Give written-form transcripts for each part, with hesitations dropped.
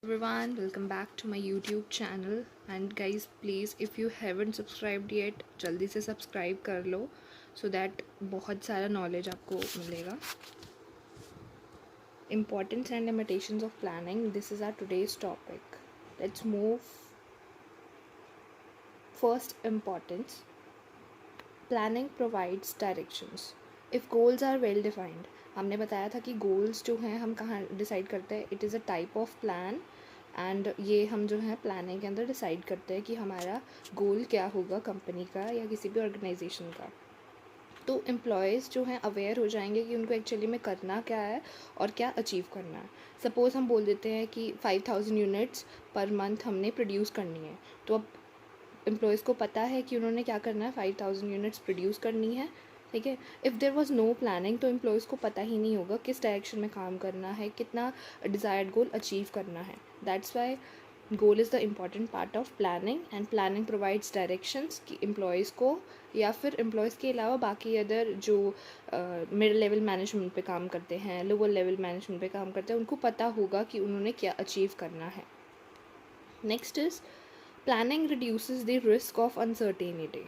Everyone, welcome back to my YouTube channel. And guys, please if you haven't subscribed yet, जल्दी से subscribe कर लो so that बहुत सारा knowledge आपको मिलेगा. Importance and limitations of planning. This is our today's topic. Let's move. First, importance. Planning provides directions. If goals are well defined, हमने बताया था कि goals जो हैं हम कहाँ decide करते हैं. It is a type of plan and ये हम जो है प्लानिंग के अंदर डिसाइड करते हैं कि हमारा गोल क्या होगा कंपनी का या किसी भी ऑर्गेनाइजेशन का. तो एम्प्लॉयज़ जो हैं अवेयर हो जाएंगे कि उनको एक्चुअली में करना क्या है और क्या अचीव करना है. सपोज़ हम बोल देते हैं कि 5000 यूनिट्स पर मंथ हमने प्रोड्यूस करनी है. तो अब एम्प्लॉयज़ को पता है कि उन्होंने क्या करना है, 5000 यूनिट्स प्रोड्यूस करनी है. ठीक है. If there was no planning तो एम्प्लॉयज़ को पता ही नहीं होगा किस डायरेक्शन में काम करना है, कितना डिज़ायर्ड गोल अचीव करना है. That's why goal is the important part of planning and planning provides directions कि एम्प्लॉयज़ को या फिर एम्प्लॉयज़ के अलावा बाकी अदर जो मिड लेवल मैनेजमेंट पे काम करते हैं, लोअर लेवल मैनेजमेंट पे काम करते हैं, उनको पता होगा कि उन्होंने क्या अचीव करना है. Next is planning reduces the risk of uncertainty.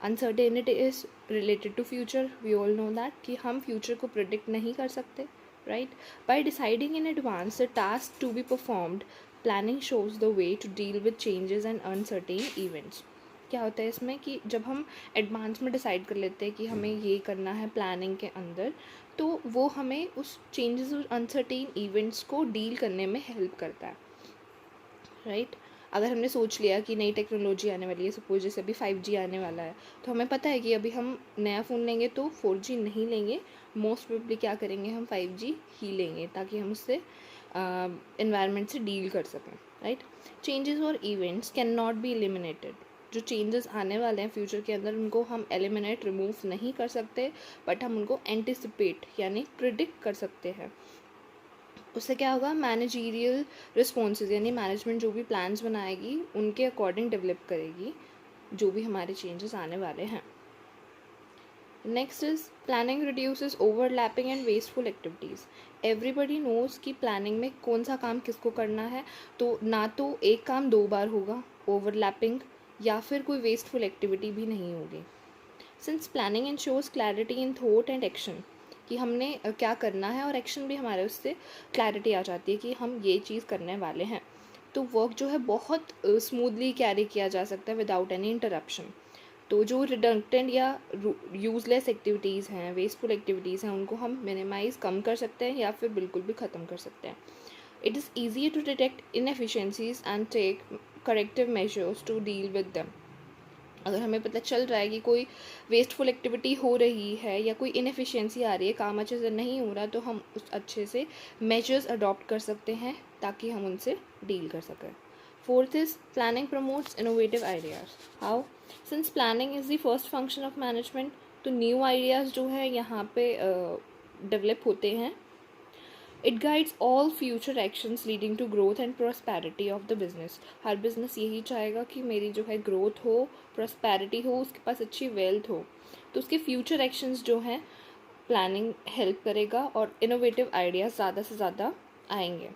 Uncertainty is related to future. We all know that कि हम फ्यूचर को प्रिडिक्ट नहीं कर सकते, right. By deciding in advance the task to be performed, planning shows the way to deal with changes and uncertain events. क्या होता है इसमें कि जब हम एडवांस में डिसाइड कर लेते हैं कि हमें ये करना है प्लानिंग के अंदर, तो वो हमें उस चेंजेस और अनसर्टेन इवेंट्स को डील करने में हेल्प करता है, राइट. अगर हमने सोच लिया कि नई टेक्नोलॉजी आने वाली है, सपोज जैसे अभी 5G आने वाला है, तो हमें पता है कि अभी हम नया फ़ोन लेंगे तो 4G नहीं लेंगे, मोस्ट प्रोबेबली क्या करेंगे, हम 5G ही लेंगे ताकि हम उससे इन्वायरमेंट से डील कर सकें, राइट. चेंजेस और events can not be eliminated. जो चेंजेस आने वाले हैं फ्यूचर के अंदर उनको हम एलिमिनेट रिमूव नहीं कर सकते, बट हम उनको एंटिसिपेट यानी प्रिडिक्ट कर सकते हैं. उससे क्या होगा, मैनेजीरियल रिस्पॉन्सेज यानी मैनेजमेंट जो भी प्लान्स बनाएगी उनके अकॉर्डिंग डेवलप करेगी जो भी हमारे चेंजेस आने वाले हैं. Next is planning reduces overlapping and wasteful activities. Everybody knows कि प्लानिंग में कौन सा काम किसको करना है, तो ना तो एक काम 2 बार होगा, ओवरलैपिंग, या फिर कोई वेस्टफुल एक्टिविटी भी नहीं होगी. Since planning ensures clarity in thought and action कि हमने क्या करना है और एक्शन भी हमारे उससे क्लैरिटी आ जाती है कि हम ये चीज़ करने वाले हैं. तो वर्क जो है बहुत स्मूथली कैरी किया जा सकता है विदाउट एनी इंटरप्शन. तो जो रिडंडेंट या यूजलेस एक्टिविटीज़ हैं, वेस्टफुल एक्टिविटीज़ हैं, उनको हम मिनिमाइज़ कम कर सकते हैं या फिर बिल्कुल भी ख़त्म कर सकते हैं. It is easy to detect inefficiencies and take corrective measures to deal with them. अगर हमें पता चल रहा है कि कोई वेस्टफुल एक्टिविटी हो रही है या कोई इनएफिशिएंसी आ रही है, काम अच्छे से नहीं हो रहा, तो हम उस अच्छे से मेजर्स अडॉप्ट कर सकते हैं ताकि हम उनसे डील कर सकें. Fourth is planning promotes innovative ideas. How? Since planning is the first function of management, तो न्यू आइडियाज़ जो है यहाँ पे डेवलप होते हैं. It guides all future actions leading to growth and prosperity of the business. हर business यही चाहेगा कि मेरी जो है ग्रोथ हो, प्रॉस्पेरिटी हो, उसके पास अच्छी वेल्थ हो. तो उसके फ्यूचर एक्शंस जो हैं प्लानिंग हेल्प करेगा और इनोवेटिव आइडियाज़ ज़्यादा से ज़्यादा आएंगे.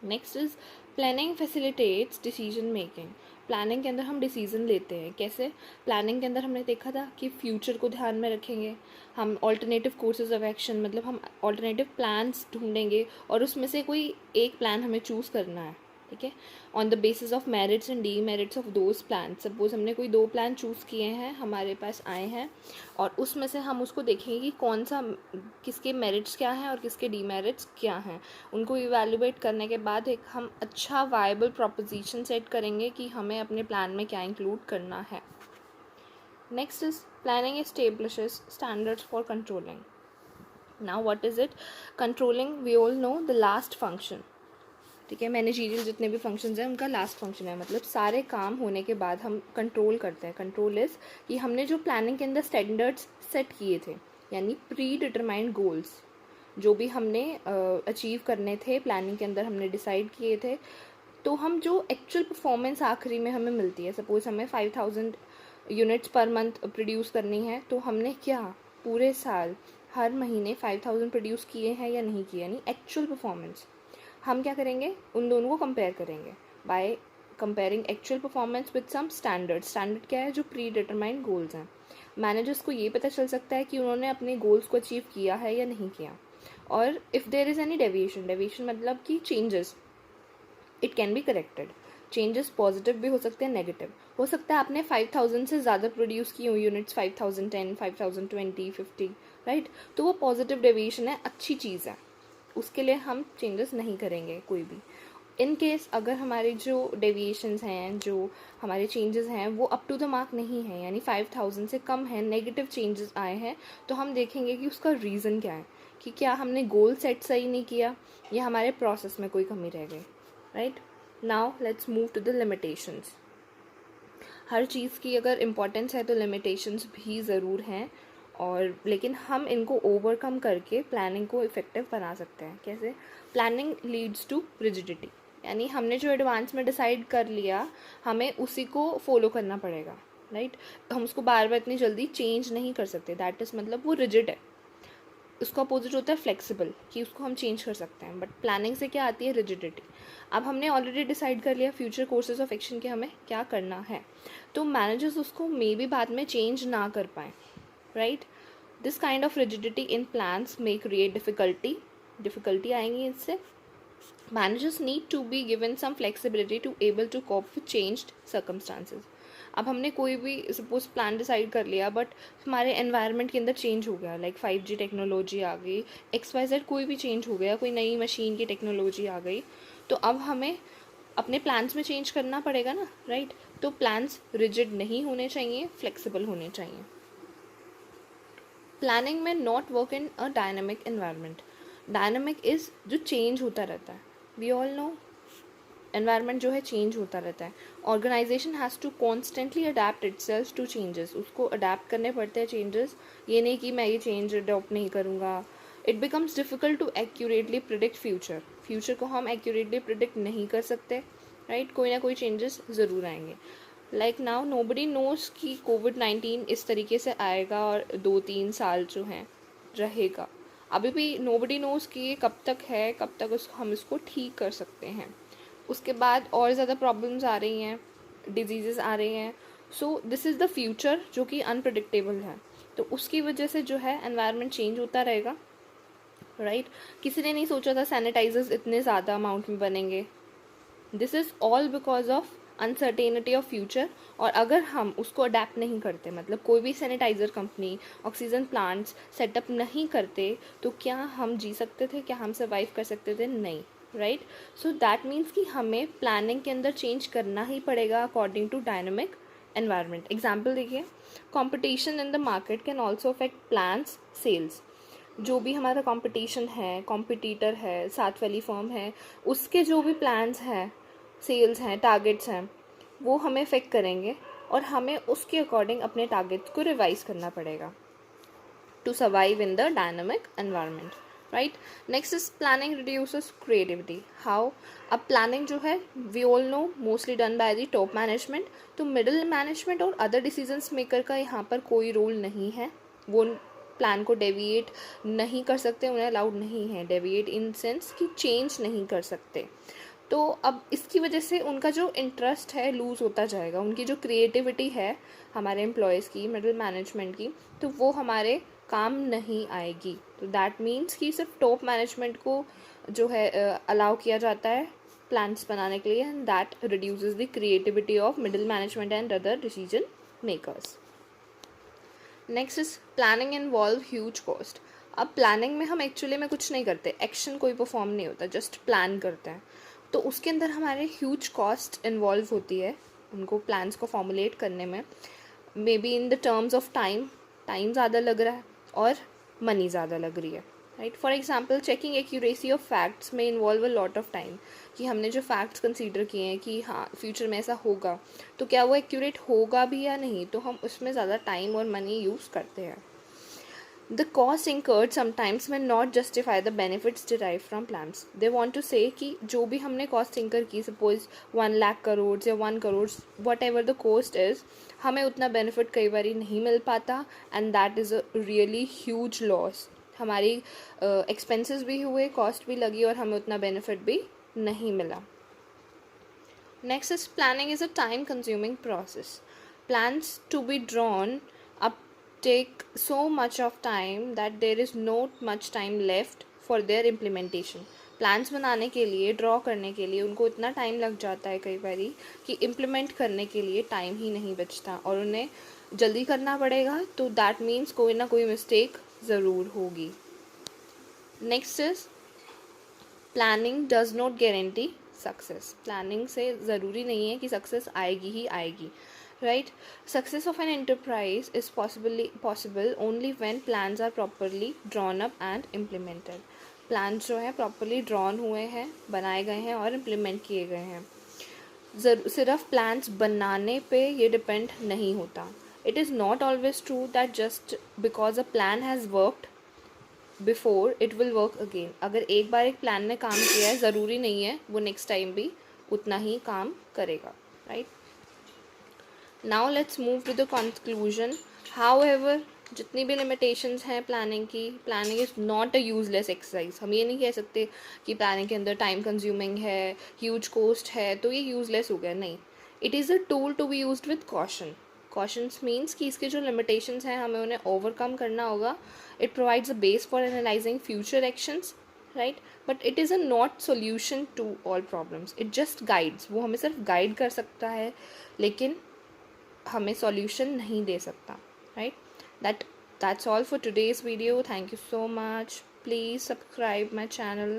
Next is planning facilitates decision making. Planning के अंदर हम डिसीजन लेते हैं. कैसे? प्लानिंग के अंदर हमने देखा था कि फ्यूचर को ध्यान में रखेंगे, हम ऑल्टरनेटिव कोर्सेज ऑफ एक्शन मतलब हम ऑल्टरनेटिव प्लान्स ढूंढेंगे और उसमें से कोई एक प्लान हमें चूज़ करना है. ठीक है. On the basis of merits and demerits of those plan. Suppose हमने कोई 2 प्लान चूज़ किए हैं, हमारे पास आए हैं, और उसमें से हम उसको देखेंगे कि कौन सा, किसके मेरिट्स क्या हैं और किसके डीमेरिट्स क्या हैं. उनको इवैल्यूएट करने के बाद एक हम अच्छा वायबल प्रोपोजिशन सेट करेंगे कि हमें अपने प्लान में क्या इंक्लूड करना है. Next is planning establishes standards for controlling. Now what is it? Controlling, we all know the last function. ठीक है. मैनेजरियल जितने भी फंक्शंस हैं उनका लास्ट फंक्शन है, मतलब सारे काम होने के बाद हम कंट्रोल करते हैं. कंट्रोल इज़ कि हमने जो प्लानिंग के अंदर स्टैंडर्ड्स सेट किए थे यानी प्री डिटरमाइंड गोल्स जो भी हमने अचीव करने थे प्लानिंग के अंदर हमने डिसाइड किए थे, तो हम जो एक्चुअल परफॉर्मेंस आखिरी में हमें मिलती है, सपोज हमें 5000 यूनिट्स पर मंथ प्रोड्यूस करनी है, तो हमने क्या पूरे साल हर महीने 5000 प्रोड्यूस किए हैं या नहीं किए, यानी एक्चुअल परफॉर्मेंस. हम क्या करेंगे, उन दोनों को कंपेयर करेंगे by comparing actual performance with some standard. Standard क्या है, जो प्री डिटरमाइंड गोल्स हैं. मैनेजर्स को ये पता चल सकता है कि उन्होंने अपने गोल्स को अचीव किया है या नहीं किया. और if there is any deviation मतलब कि changes, it can be corrected. Changes positive भी हो सकते हैं, नेगेटिव हो सकता है. आपने 5000 से ज़्यादा प्रोड्यूस की हुई यूनिट्स, 5010, 5020, 50, राइट. तो वो पॉजिटिव डेविएशन है, अच्छी चीज़ है, उसके लिए हम चेंजेस नहीं करेंगे कोई भी. इन केस अगर हमारे जो डेविएशंस हैं, जो हमारे चेंजेस हैं, वो अप टू द मार्क नहीं है, यानी 5000 से कम है, नेगेटिव चेंजेस आए हैं, तो हम देखेंगे कि उसका रीज़न क्या है, कि क्या हमने गोल सेट सही नहीं किया या हमारे प्रोसेस में कोई कमी रह गई, right. Now let's move to the limitations. हर चीज़ की अगर इम्पोर्टेंस है तो लिमिटेशंस भी ज़रूर हैं, और लेकिन हम इनको ओवरकम करके प्लानिंग को इफ़ेक्टिव बना सकते हैं. कैसे? प्लानिंग लीड्स टू रिजिडिटी, यानी हमने जो एडवांस में डिसाइड कर लिया हमें उसी को फॉलो करना पड़ेगा, राइट. हम उसको बार बार इतनी जल्दी चेंज नहीं कर सकते. दैट इज़ मतलब वो रिजिड है. उसका अपोजिट होता है फ्लेक्सिबल, कि उसको हम चेंज कर सकते हैं. बट प्लानिंग से क्या आती है, रिजिडिटी. अब हमने ऑलरेडी डिसाइड कर लिया फ्यूचर कोर्सेज ऑफ एक्शन के हमें क्या करना है, तो मैनेजर्स उसको मे बी बाद में चेंज ना कर पाएँ, right. This kind of rigidity in plans may create difficulty आएंगी इससे. Managers need to be given some flexibility to able to cope with changed circumstances. अब हमने कोई भी सपोज प्लान डिसाइड कर लिया, बट हमारे एनवायरनमेंट के अंदर चेंज हो गया, लाइक 5G टेक्नोलॉजी आ गई, XYZ कोई भी चेंज हो गया, कोई नई मशीन की टेक्नोलॉजी आ गई, तो अब हमें अपने प्लान्स में चेंज करना पड़ेगा ना, राइट. तो प्लान्स रिजिड नहीं होने चाहिए, फ्लेक्सिबल होने चाहिए. प्लानिंग में not work in a dynamic environment. Dynamic is जो चेंज होता रहता है. वी ऑल नो एनवायरनमेंट जो है चेंज होता रहता है. Organisation has to constantly adapt itself to changes. उसको अडेप्ट करने पड़ते हैं चेंजेस. ये नहीं कि मैं ये चेंज अडॉप्ट नहीं करूँगा. It becomes difficult to accurately predict future को हम एक्यूरेटली प्रिडिक्ट नहीं कर सकते, राइट. कोई ना कोई चेंजेस ज़रूर आएंगे. लाइक नाउ नोबडी नोज़ कि कोविड-19 इस तरीके से आएगा और 2-3 साल जो हैं रहेगा. अभी भी नोबडी नोज़ कि ये कब तक है, कब तक हम इसको ठीक कर सकते हैं. उसके बाद और ज़्यादा प्रॉब्लम्स आ रही हैं, डिजीज़ेस आ रही हैं. So this is the future जो कि अनप्रडिक्टेबल है. तो उसकी वजह से जो है एनवायरनमेंट चेंज होता रहेगा, राइट. किसी ने नहीं सोचा था सैनिटाइजर्स इतने ज़्यादा अमाउंट में बनेंगे. This is all because of uncertainty of future. और अगर हम उसको अडेप्ट नहीं करते, मतलब कोई भी sanitiser company, oxygen plants set up नहीं करते, तो क्या हम जी सकते थे, क्या हम सर्वाइव कर सकते थे? नहीं, राइट. सो दैट मीन्स कि हमें प्लानिंग के अंदर चेंज करना ही पड़ेगा according to dynamic environment. Example देखिए, competition in the market can also affect plans sales. जो भी हमारा कंपटीशन है, कॉम्पिटिटर है, साथ वाली फर्म है, उसके जो भी प्लान्स हैं, सेल्स हैं, टारगेट्स हैं, वो हमें अफेक्ट करेंगे और हमें उसके अकॉर्डिंग अपने टारगेट्स को रिवाइज करना पड़ेगा to survive in the dynamic environment, right. Next is planning reduces creativity. How? अब प्लानिंग जो है we all know mostly done by the top management. तो मिडिल मैनेजमेंट और अदर डिसीजंस मेकर का यहाँ पर कोई रोल नहीं है. वो प्लान को डेविएट नहीं कर सकते, उन्हें अलाउड नहीं है डेविएट इन सेंस कि चेंज नहीं कर सकते. तो अब इसकी वजह से उनका जो इंटरेस्ट है लूज़ होता जाएगा. उनकी जो क्रिएटिविटी है हमारे एम्प्लॉयज़ की, मिडिल मैनेजमेंट की, तो वो हमारे काम नहीं आएगी. तो दैट मीन्स कि सिर्फ टॉप मैनेजमेंट को जो है अलाउ किया जाता है प्लान्स बनाने के लिए, and that reduces the creativity of middle management and other decision makers. Next is planning involve huge cost. अब प्लानिंग में हम एक्चुअली में कुछ नहीं करते, एक्शन कोई परफॉर्म नहीं होता, जस्ट प्लान करते हैं. तो उसके अंदर हमारे ह्यूज कॉस्ट इन्वॉल्व होती है उनको प्लान्स को फॉर्मुलेट करने में. May be in the terms of time ज़्यादा लग रहा है और मनी ज़्यादा लग रही है, right. For example checking accuracy of facts में involve a lot of time. कि हमने जो फैक्ट्स कंसीडर किए हैं कि हाँ फ्यूचर में ऐसा होगा, तो क्या वो एक्यूरेट होगा भी या नहीं, तो हम उसमें ज़्यादा टाइम और मनी यूज़ करते हैं. The cost incurred sometimes may not justify the benefits derived from plans. They want to say कि जो भी हमने cost incur की, suppose 1 लाख करोड़ या 1 crore, whatever the cost is, हमें उतना benefit कई बारी नहीं मिल पाता, and that is a really huge loss. हमारी expenses भी हुए, cost भी लगी और हमें उतना benefit भी नहीं मिला. Next is planning is a time consuming process. Plans to be drawn up take so much of time that there is not much time left for their implementation. Plans बनाने के लिए, ड्रॉ करने के लिए उनको इतना टाइम लग जाता है कई बारी कि इम्प्लीमेंट करने के लिए टाइम ही नहीं बचता और उन्हें जल्दी करना पड़ेगा, तो दैट मीन्स कोई ना कोई मिस्टेक ज़रूर होगी. Next is planning does not guarantee success. Planning से ज़रूरी नहीं है कि सक्सेस आएगी ही आएगी, right. Success of an enterprise is possible only when plans are properly drawn up and implemented. Plans जो हैं प्रॉपरली ड्रॉन हुए हैं, बनाए गए हैं और इम्प्लीमेंट किए गए हैं. सिर्फ प्लान्स बनाने पे ये डिपेंड नहीं होता. It is not always true that just because a plan has worked before it will work again. अगर एक बार एक प्लान ने काम किया है, ज़रूरी नहीं है वो नेक्स्ट टाइम भी उतना ही काम करेगा, right. Now let's move to the conclusion. However, जितनी भी लिमिटेशंस हैं प्लानिंग की, planning is not a useless exercise. हम ये नहीं कह सकते कि प्लानिंग के अंदर टाइम कंज्यूमिंग है, ह्यूज कॉस्ट है, तो ये यूजलेस हो गया. नहीं, it is a tool to be used with caution. Cautions means कि इसके जो लिमिटेशंस हैं हमें उन्हें ओवरकम करना होगा. It provides a base for analysing future actions, right, but it is a not solution to all problems. It just guides. वो हमें सिर्फ गाइड कर सकता है लेकिन हमें सॉल्यूशन नहीं दे सकता, right. That's all for today's video. Thank you so much. Please subscribe my channel.